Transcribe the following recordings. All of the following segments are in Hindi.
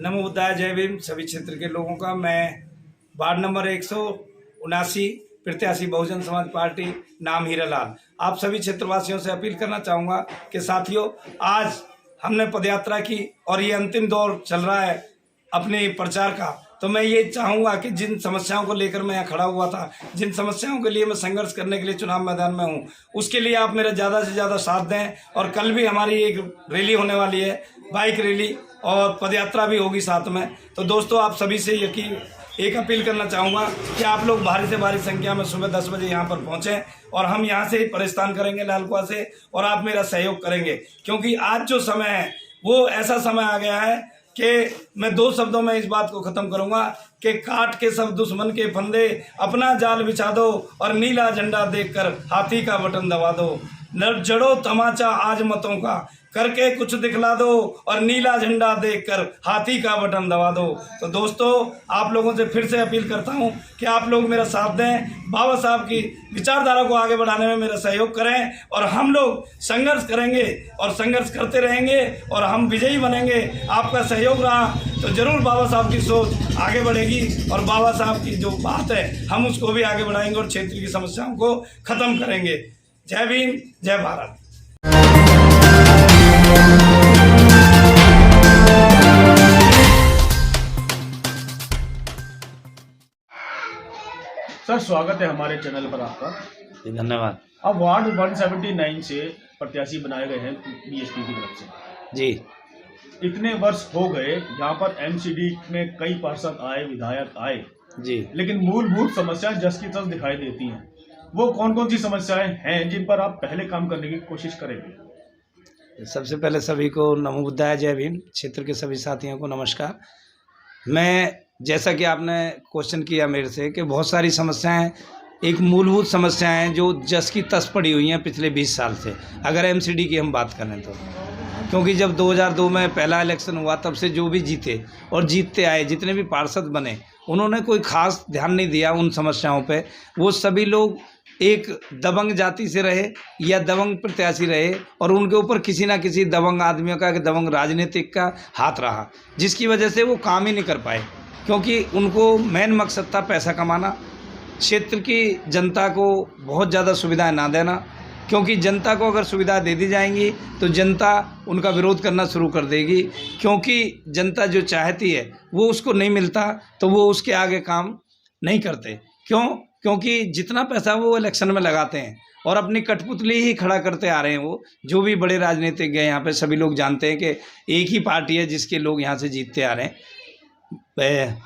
नमो बुद्धाय, जय भीम। सभी क्षेत्र के लोगों का मैं वार्ड नंबर 179 प्रत्याशी बहुजन समाज पार्टी, नाम हीरालाल, आप सभी क्षेत्रवासियों से अपील करना चाहूँगा कि साथियों, आज हमने पदयात्रा की और ये अंतिम दौर चल रहा है अपने प्रचार का। तो मैं ये चाहूँगा कि जिन समस्याओं को लेकर मैं यहाँ खड़ा हुआ था, जिन समस्याओं के लिए मैं संघर्ष करने के लिए चुनाव मैदान में हूँ, उसके लिए आप मेरा ज़्यादा से ज़्यादा साथ दें। और कल भी हमारी एक रैली होने वाली है, बाइक रैली, और पदयात्रा भी होगी साथ में। तो दोस्तों, आप सभी से एक अपील करना चाहूँगा कि आप लोग भारी से भारी संख्या में सुबह 10 बजे यहाँ पर पहुँचें और हम यहाँ से ही प्रस्थान करेंगे लाल कुआं से, और आप मेरा सहयोग करेंगे। क्योंकि आज जो समय है वो ऐसा समय आ गया है कि मैं 2 शब्दों में इस बात को ख़त्म करूँगा कि काट के सब दुश्मन के फंदे, अपना जाल बिछा दो और नीला झंडा देखकर हाथी का बटन दबा दो। न जड़ो तमाचा आज मतों का, करके कुछ दिखला दो और नीला झंडा देखकर हाथी का बटन दबा दो। तो दोस्तों, आप लोगों से फिर से अपील करता हूं कि आप लोग मेरा साथ दें, बाबा साहब की विचारधारा को आगे बढ़ाने में मेरा सहयोग करें, और हम लोग संघर्ष करेंगे और संघर्ष करते रहेंगे और हम विजयी बनेंगे। आपका सहयोग रहा तो जरूर बाबा साहब की सोच आगे बढ़ेगी और बाबा साहब की जो बात है हम उसको भी आगे बढ़ाएंगे और क्षेत्र की समस्याओं को खत्म करेंगे। जय भीम, जय भारत। सर, स्वागत है हमारे चैनल पर आपका। धन्यवाद। अब वार्ड 179 से प्रत्याशी बनाए गए हैं बीएसपी की तरफ से जी। इतने वर्ष हो गए, यहाँ पर एमसीडी में कई पार्षद आए, विधायक आए जी, लेकिन मूलभूत समस्याएं जस की तस दिखाई देती हैं। वो कौन कौन सी समस्याएं हैं जिन पर आप पहले काम करने की कोशिश करेंगे? सबसे पहले सभी को नमो बुद्धाय, जय भीम। क्षेत्र के सभी साथियों को नमस्कार। मैं, जैसा कि आपने क्वेश्चन किया मेरे से, कि बहुत सारी समस्याएं, एक मूलभूत समस्याएं जो जस की तस पड़ी हुई हैं पिछले 20 साल से, अगर एमसीडी की हम बात करें तो। क्योंकि जब 2002 में पहला इलेक्शन हुआ, तब से जो भी जीते और जीतते आए, जितने भी पार्षद बने, उन्होंने कोई खास ध्यान नहीं दिया उन समस्याओं पे। वो सभी लोग एक दबंग जाति से रहे या दबंग प्रत्याशी रहे, और उनके ऊपर किसी ना किसी दबंग आदमियों का, दबंग राजनीतिक का हाथ रहा, जिसकी वजह से वो काम ही नहीं कर पाए। क्योंकि उनको मेन मकसद था पैसा कमाना, क्षेत्र की जनता को बहुत ज़्यादा सुविधाएं ना देना। क्योंकि जनता को अगर सुविधा दे दी जाएंगी तो जनता उनका विरोध करना शुरू कर देगी। क्योंकि जनता जो चाहती है वो उसको नहीं मिलता, तो वो उसके आगे काम नहीं करते। क्यों? क्योंकि जितना पैसा वो इलेक्शन में लगाते हैं और अपनी कठपुतली ही खड़ा करते आ रहे हैं, वो जो भी बड़े राजनीतिज्ञ हैं यहाँ पे सभी लोग जानते हैं कि एक ही पार्टी है जिसके लोग यहाँ से जीतते आ रहे हैं,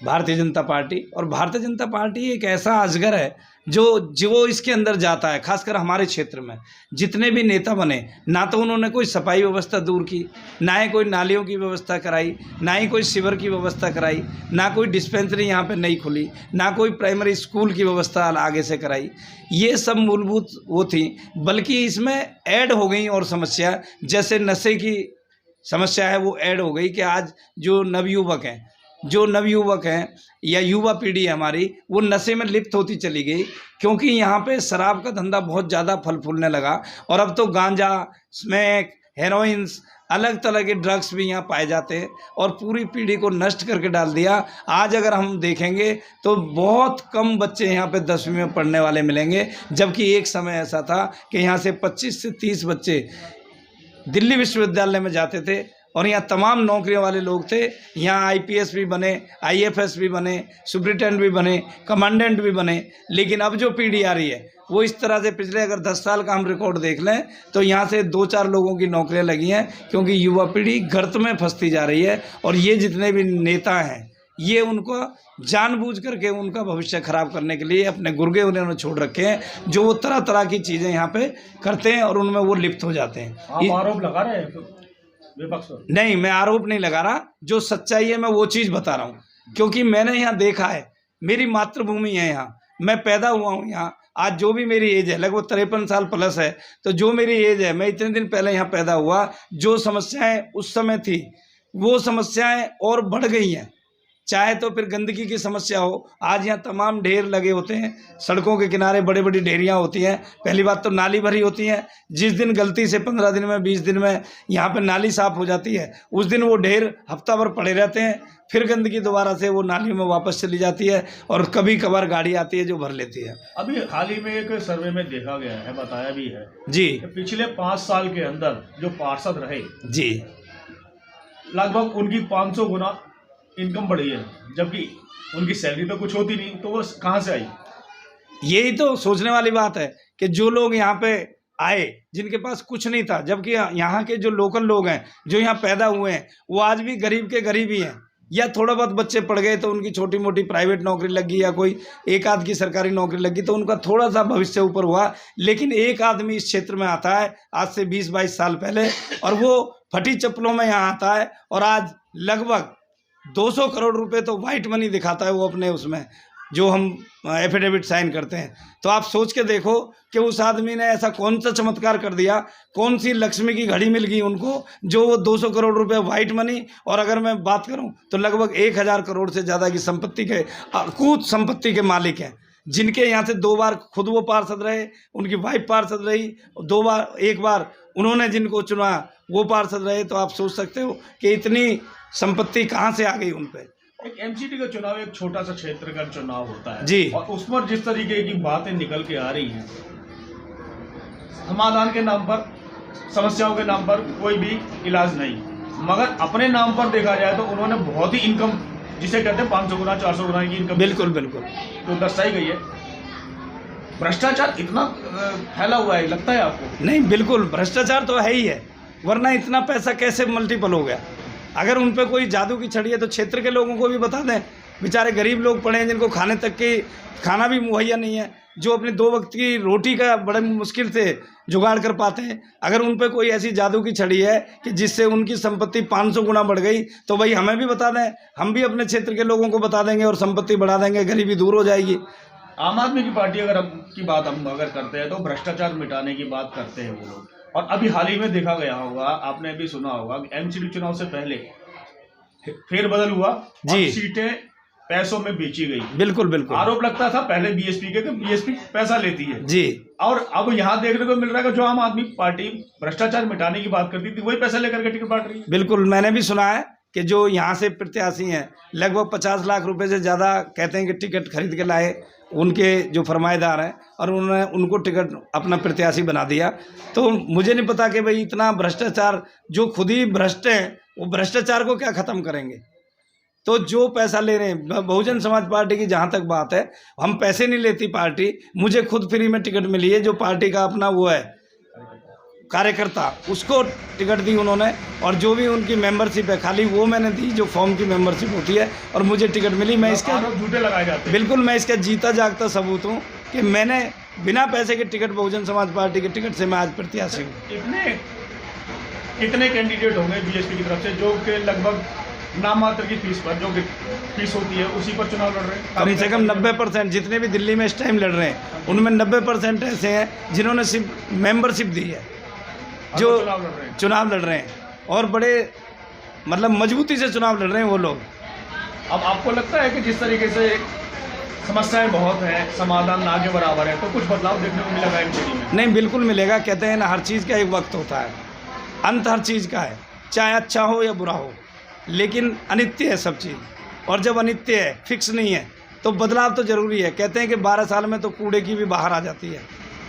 भारतीय जनता पार्टी। और भारतीय जनता पार्टी एक ऐसा अजगर है जो इसके अंदर जाता है। खासकर हमारे क्षेत्र में जितने भी नेता बने, ना तो उन्होंने कोई सफाई व्यवस्था दूर की, ना ही कोई नालियों की व्यवस्था कराई, ना ही कोई सीवर की व्यवस्था कराई, ना कोई डिस्पेंसरी यहाँ पे नहीं खुली, ना कोई प्राइमरी स्कूल की व्यवस्था आगे से कराई। ये सब मूलभूत वो थी, बल्कि इसमें ऐड हो गई और समस्या, जैसे नशे की समस्या है वो ऐड हो गई कि आज जो नवयुवक हैं या युवा पीढ़ी है हमारी, वो नशे में लिप्त होती चली गई। क्योंकि यहाँ पे शराब का धंधा बहुत ज़्यादा फल फूलने लगा, और अब तो गांजा, स्मैक, हेरोइंस, अलग तरह के ड्रग्स भी यहाँ पाए जाते हैं, और पूरी पीढ़ी को नष्ट करके डाल दिया। आज अगर हम देखेंगे तो बहुत कम बच्चे यहाँ पे 10वीं में पढ़ने वाले मिलेंगे, जबकि एक समय ऐसा था कि यहाँ से 25 से 30 बच्चे दिल्ली विश्वविद्यालय में जाते थे, और यहाँ तमाम नौकरियों वाले लोग थे। यहाँ आईपीएस भी बने, आईएफएस भी बने, सुप्रिटेंडेंट भी बने, कमांडेंट भी बने। लेकिन अब जो पीढ़ी आ रही है वो इस तरह से, पिछले अगर 10 साल का हम रिकॉर्ड देख लें तो यहाँ से 2-4 लोगों की नौकरियाँ लगी हैं। क्योंकि युवा पीढ़ी गर्त में फंसती जा रही है, और ये जितने भी नेता हैं ये उनको जानबूझ करके उनका भविष्य खराब करने के लिए अपने गुर्गे उन्होंने छोड़ रखे हैं, जो वो तरह तरह की चीज़ें यहाँ पे करते हैं और उनमें वो लिप्त हो जाते हैं। आप आरोप लगा रहे हैं विपक्ष पर? नहीं, मैं आरोप नहीं लगा रहा, जो सच्चाई है मैं वो चीज़ बता रहा हूँ। क्योंकि मैंने यहाँ देखा है, मेरी मातृभूमि है यहाँ, मैं पैदा हुआ हूँ यहाँ। आज जो भी मेरी एज है, लगभग 53 साल प्लस है, तो जो मेरी एज है, मैं इतने दिन पहले यहाँ पैदा हुआ। जो समस्याएं उस समय थी वो समस्याएं और बढ़ गई हैं। चाहे तो फिर गंदगी की समस्या हो। आज यहाँ तमाम ढेर लगे होते हैं, सड़कों के किनारे बड़ी बड़ी ढेरियाँ होती हैं। पहली बात तो नाली भरी होती हैं, जिस दिन गलती से 15 दिन में 20 दिन में यहाँ पे नाली साफ़ हो जाती है, उस दिन वो ढेर हफ्ता भर पड़े रहते हैं, फिर गंदगी दोबारा से वो नाली में वापस चली जाती है और कभी कभार गाड़ी आती है जो भर लेती है। अभी हाल ही में एक सर्वे में देखा गया है, बताया भी है जी, कि पिछले 5 साल के अंदर जो पार्षद रहे जी, लगभग उनकी 500 गुना इनकम बढ़ी है, जबकि उनकी सैलरी तो कुछ होती नहीं, तो वो कहाँ से आई? यही तो सोचने वाली बात है कि जो लोग यहाँ पे आए जिनके पास कुछ नहीं था, जबकि यहाँ के जो लोकल लोग हैं जो यहाँ पैदा हुए हैं वो आज भी गरीब के गरीब ही हैं, या थोड़ा बहुत बच्चे पढ़ गए तो उनकी छोटी मोटी प्राइवेट नौकरी लग गई या कोई एक आध की सरकारी नौकरी लग गई तो उनका थोड़ा सा भविष्य ऊपर हुआ। लेकिन एक आदमी इस क्षेत्र में आता है आज से 20-22 साल पहले और वो फटी चप्पलों में यहाँ आता है और आज लगभग 200 करोड़ रुपए तो वाइट मनी दिखाता है वो अपने उसमें जो हम एफिडेविट साइन करते हैं। तो आप सोच के देखो कि उस आदमी ने ऐसा कौन सा चमत्कार कर दिया, कौन सी लक्ष्मी की घड़ी मिल गई उनको जो वो 200 करोड़ रुपए वाइट मनी, और अगर मैं बात करूं तो लगभग 1000 करोड़ से ज़्यादा की संपत्ति के अकूत संपत्ति के मालिक हैं, जिनके यहाँ से 2 बार खुद वो पार्षद रहे, उनकी वाइफ पार्षद रही, 2 बार, 1 बार उन्होंने जिनको चुना वो पार्षद रहे। तो आप सोच सकते हो कि इतनी संपत्ति कहाँ से आ गई उन पर। एक एमसीडी का चुनाव एक छोटा सा क्षेत्र का चुनाव होता है जी, और उस पर जिस तरीके की बातें निकल के आ रही हैं, समाधान के नाम पर, समस्याओं के नाम पर कोई भी इलाज नहीं, मगर अपने नाम पर देखा जाए तो उन्होंने बहुत ही इनकम, जिसे कहते हैं 500 गुना 400 गुना की इनकम, बिल्कुल बिल्कुल तो दर्शाई गई है। भ्रष्टाचार इतना फैला हुआ है, लगता है आपको? नहीं, बिल्कुल भ्रष्टाचार तो है ही है, वरना इतना पैसा कैसे मल्टीपल हो गया। अगर उन पे कोई जादू की छड़ी है तो क्षेत्र के लोगों को भी बता दें, बेचारे गरीब लोग पड़े हैं जिनको खाने तक की खाना भी मुहैया नहीं है, जो अपनी 2 वक्त की रोटी का बड़े मुश्किल से जुगाड़ कर पाते हैं। अगर उन पे कोई ऐसी जादू की छड़ी है कि जिससे उनकी संपत्ति 500 गुना बढ़ गई तो भाई हमें भी बता दें, हम भी अपने क्षेत्र के लोगों को बता देंगे और संपत्ति बढ़ा देंगे, गरीबी दूर हो जाएगी। आम आदमी की पार्टी की बात हम अगर करते हैं तो भ्रष्टाचार मिटाने की बात करते हैं वो लोग, और अभी हाल ही में देखा गया होगा, आपने भी सुना होगा, एमसीडी चुनाव से पहले फेरबदल हुआ जी, सीटें पैसों में बेची गई। बिल्कुल बिल्कुल, आरोप लगता था पहले बीएसपी के कि बीएसपी पैसा लेती है जी, और अब यहाँ देखने को मिल रहा है कि जो आम आदमी पार्टी भ्रष्टाचार मिटाने की बात करती थी वही पैसा लेकर के टिकट बांट रही है। बिल्कुल, मैंने भी सुना है कि जो यहाँ से प्रत्याशी हैं लगभग 50 लाख रुपए से ज़्यादा कहते हैं कि टिकट खरीद के लाए उनके जो फरमाएदार हैं, और उन्होंने उनको टिकट अपना प्रत्याशी बना दिया। तो मुझे नहीं पता कि भाई इतना भ्रष्टाचार, जो खुद ही भ्रष्ट हैं वो भ्रष्टाचार को क्या ख़त्म करेंगे। तो जो पैसा ले रहे हैं, बहुजन समाज पार्टी की जहाँ तक बात है, हम पैसे नहीं लेती पार्टी, मुझे खुद फ्री में टिकट मिली है, जो पार्टी का अपना वो है कार्यकर्ता उसको टिकट दी उन्होंने, और जो भी उनकी मेंबरशिप है खाली वो मैंने दी, जो फॉर्म की मेंबरशिप होती है, और मुझे टिकट मिली। मैं इसका झूठे लगाए जाते, बिल्कुल मैं इसका जीता जागता सबूत हूँ कि मैंने बिना पैसे के टिकट, बहुजन समाज पार्टी के टिकट से मैं आज प्रत्याशी हूँ। कितने कैंडिडेट होंगे बीएसपी की तरफ से जो कि लगभग नाममात्र की फीस पर, जो फीस होती है उसी पर चुनाव लड़ रहे हैं? कम से कम 90% जितने भी दिल्ली में इस टाइम लड़ रहे हैं उनमें 90% ऐसे हैं जिन्होंने सिर्फ मेंबरशिप दी है, जो चुनाव लड़ रहे हैं, और बड़े मतलब मजबूती से चुनाव लड़ रहे हैं वो लोग। अब आपको लगता है कि जिस तरीके से समस्याएं बहुत हैं, समाधान ना के बराबर है, तो कुछ बदलाव देखने को मिलेगा एमसीडी में? नहीं, बिल्कुल मिलेगा। कहते हैं ना, हर चीज़ का एक वक्त होता है, अंत हर चीज़ का है, चाहे अच्छा हो या बुरा हो, लेकिन अनित्य है सब चीज़, और जब अनित्य है, फिक्स नहीं है, तो बदलाव तो ज़रूरी है। कहते हैं कि 12 साल में तो कूड़े की भी बाहर आ जाती है,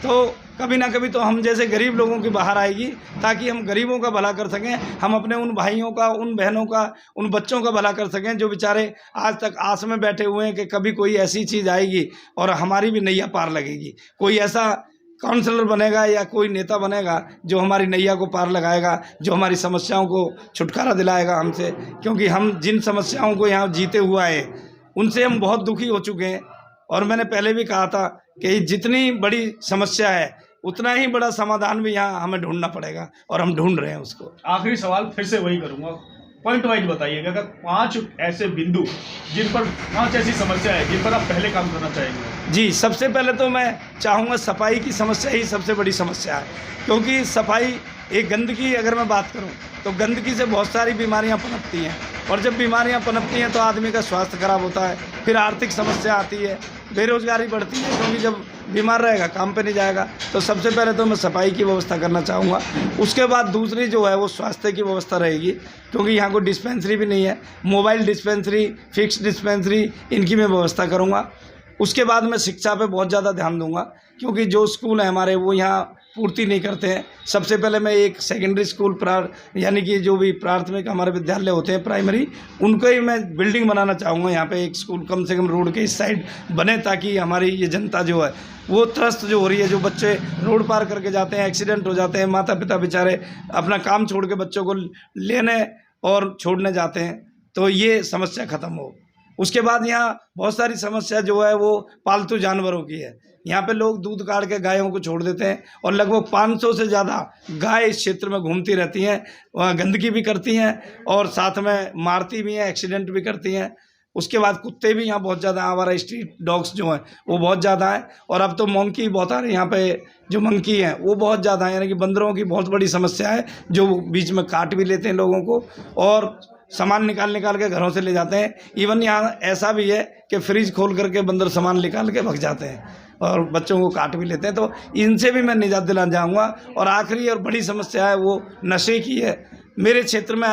तो कभी ना कभी तो हम जैसे गरीब लोगों की बाहर आएगी, ताकि हम गरीबों का भला कर सकें, हम अपने उन भाइयों का, उन बहनों का, उन बच्चों का भला कर सकें जो बेचारे आज तक आस में बैठे हुए हैं कि कभी कोई ऐसी चीज़ आएगी और हमारी भी नैया पार लगेगी, कोई ऐसा काउंसलर बनेगा या कोई नेता बनेगा जो हमारी नैया को पार लगाएगा, जो हमारी समस्याओं को छुटकारा दिलाएगा हमसे, क्योंकि हम जिन समस्याओं को यहाँ जीते हुआ है उनसे हम बहुत दुखी हो चुके हैं। और मैंने पहले भी कहा था कि जितनी बड़ी समस्या है उतना ही बड़ा समाधान भी यहाँ हमें ढूंढना पड़ेगा, और हम ढूंढ रहे हैं उसको। आखिरी सवाल फिर से वही करूँगा, पॉइंट वाइज बताइएगा कि 5 ऐसे बिंदु जिन पर 5 ऐसी समस्या है जिन पर आप पहले काम करना चाहेंगे। जी, सबसे पहले तो मैं चाहूँगा, सफाई की समस्या ही सबसे बड़ी समस्या है, क्योंकि सफाई एक गंदगी अगर मैं बात करूं तो गंदगी से बहुत सारी बीमारियां पनपती हैं, और जब बीमारियां पनपती हैं तो आदमी का स्वास्थ्य खराब होता है, फिर आर्थिक समस्या आती है, बेरोजगारी बढ़ती है, क्योंकि जब बीमार रहेगा काम पे नहीं जाएगा। तो सबसे पहले तो मैं सफाई की व्यवस्था करना चाहूँगा। उसके बाद दूसरी जो है वो स्वास्थ्य की व्यवस्था रहेगी, क्योंकि यहाँ कोई डिस्पेंसरी भी नहीं है, मोबाइल डिस्पेंसरी, फिक्स डिस्पेंसरी, इनकी मैं व्यवस्था करूँगा। उसके बाद मैं शिक्षा पे बहुत ज़्यादा ध्यान दूंगा, क्योंकि जो स्कूल हैं हमारे वो यहाँ पूर्ति नहीं करते हैं। सबसे पहले मैं एक सेकेंडरी स्कूल यानी कि जो भी प्राथमिक हमारे विद्यालय होते हैं प्राइमरी, उनको ही मैं बिल्डिंग बनाना चाहूँगा। यहाँ पे एक स्कूल कम से कम रोड के इस साइड बने, ताकि हमारी ये जनता जो है वो त्रस्त जो हो रही है, जो बच्चे रोड पार करके जाते हैं, एक्सीडेंट हो जाते हैं, माता पिता बेचारे अपना काम छोड़ के बच्चों को लेने और छोड़ने जाते हैं, तो ये समस्या ख़त्म हो। उसके बाद यहाँ बहुत सारी समस्या जो है वो पालतू जानवरों की है। यहाँ पे लोग दूध काट के गायों को छोड़ देते हैं, और लगभग 500 से ज़्यादा गाय इस क्षेत्र में घूमती रहती हैं, वहाँ गंदगी भी करती हैं और साथ में मारती भी हैं, एक्सीडेंट भी करती हैं। उसके बाद कुत्ते भी यहाँ बहुत ज़्यादा, हमारा स्ट्रीट डॉग्स जो हैं वो बहुत ज़्यादा है, और अब तो मंकी बहुत आ रहे हैं यहाँ पे, जो मंकी हैं वो बहुत ज़्यादा है, यानी कि बंदरों की बहुत बड़ी समस्या है, जो बीच में काट भी लेते हैं लोगों को और सामान निकाल के घरों से ले जाते हैं। इवन यहाँ ऐसा भी है कि फ्रिज खोल करके बंदर सामान निकाल के भग जाते हैं और बच्चों को काट भी लेते हैं, तो इनसे भी मैं निजात दिलाना चाहूँगा। और आखिरी और बड़ी समस्या है वो नशे की है। मेरे क्षेत्र में,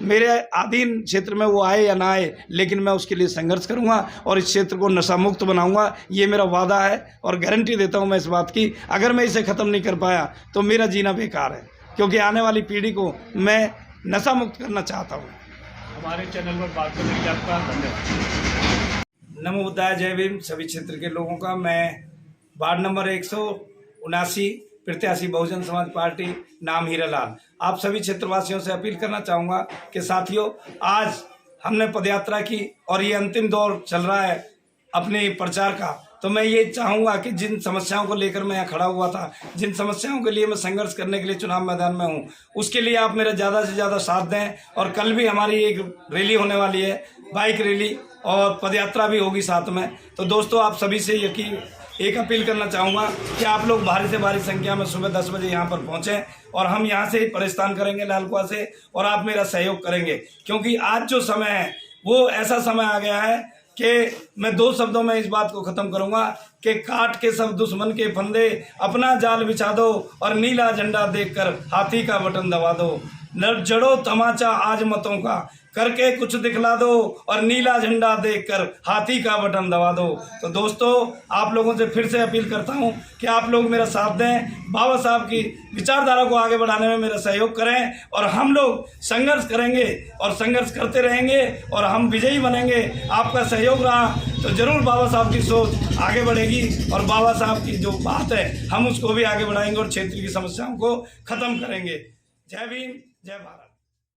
मेरे अधीन क्षेत्र में वो आए या ना आए, लेकिन मैं उसके लिए संघर्ष करूँगा और इस क्षेत्र को नशा मुक्त बनाऊँगा। ये मेरा वादा है और गारंटी देता हूँ मैं इस बात की, अगर मैं इसे ख़त्म नहीं कर पाया तो मेरा जीना बेकार है, क्योंकि आने वाली पीढ़ी को मैं नशा मुक्त करना चाहता हूँ। हमारे चैनल पर बात करने के लिए आपका धन्यवाद। नमो बुद्धाय, जय भीम सभी क्षेत्र के लोगों का। मैं वार्ड नंबर 179 प्रत्याशी बहुजन समाज पार्टी, नाम हीरालाल, आप सभी क्षेत्रवासियों से अपील करना चाहूँगा कि साथियों, आज हमने पदयात्रा की और ये अंतिम दौर चल रहा है अपने प्रचार का, तो मैं ये चाहूँगा कि जिन समस्याओं को लेकर मैं यहाँ खड़ा हुआ था, जिन समस्याओं के लिए मैं संघर्ष करने के लिए चुनाव मैदान में हूँ, उसके लिए आप मेरा ज़्यादा से ज़्यादा साथ दें। और कल भी हमारी एक रैली होने वाली है, बाइक रैली, और पदयात्रा भी होगी साथ में। तो दोस्तों, आप सभी से एक अपील करना चाहूँगा कि आप लोग भारी से भारी संख्या में सुबह 10 बजे यहाँ पर पहुँचें, और हम यहाँ से ही प्रस्थान करेंगे लालकुआ से, और आप मेरा सहयोग करेंगे, क्योंकि आज जो समय है वो ऐसा समय आ गया है कि मैं 2 शब्दों में इस बात को ख़त्म करूँगा कि काट के सब दुश्मन के फंदे, अपना जाल बिछा दो और नीला झंडा देखकर हाथी का बटन दबा दो। न जड़ो तमाचा आज मतों का, करके कुछ दिखला दो और नीला झंडा देखकर हाथी का बटन दबा दो। तो दोस्तों, आप लोगों से फिर से अपील करता हूं कि आप लोग मेरा साथ दें, बाबा साहब की विचारधारा को आगे बढ़ाने में मेरा सहयोग करें, और हम लोग संघर्ष करेंगे और संघर्ष करते रहेंगे और हम विजयी बनेंगे। आपका सहयोग रहा तो जरूर बाबा साहब की सोच आगे बढ़ेगी, और बाबा साहब की जो बात है हम उसको भी आगे बढ़ाएंगे और क्षेत्र की समस्याओं को खत्म करेंगे। जय भीम, जय भारत।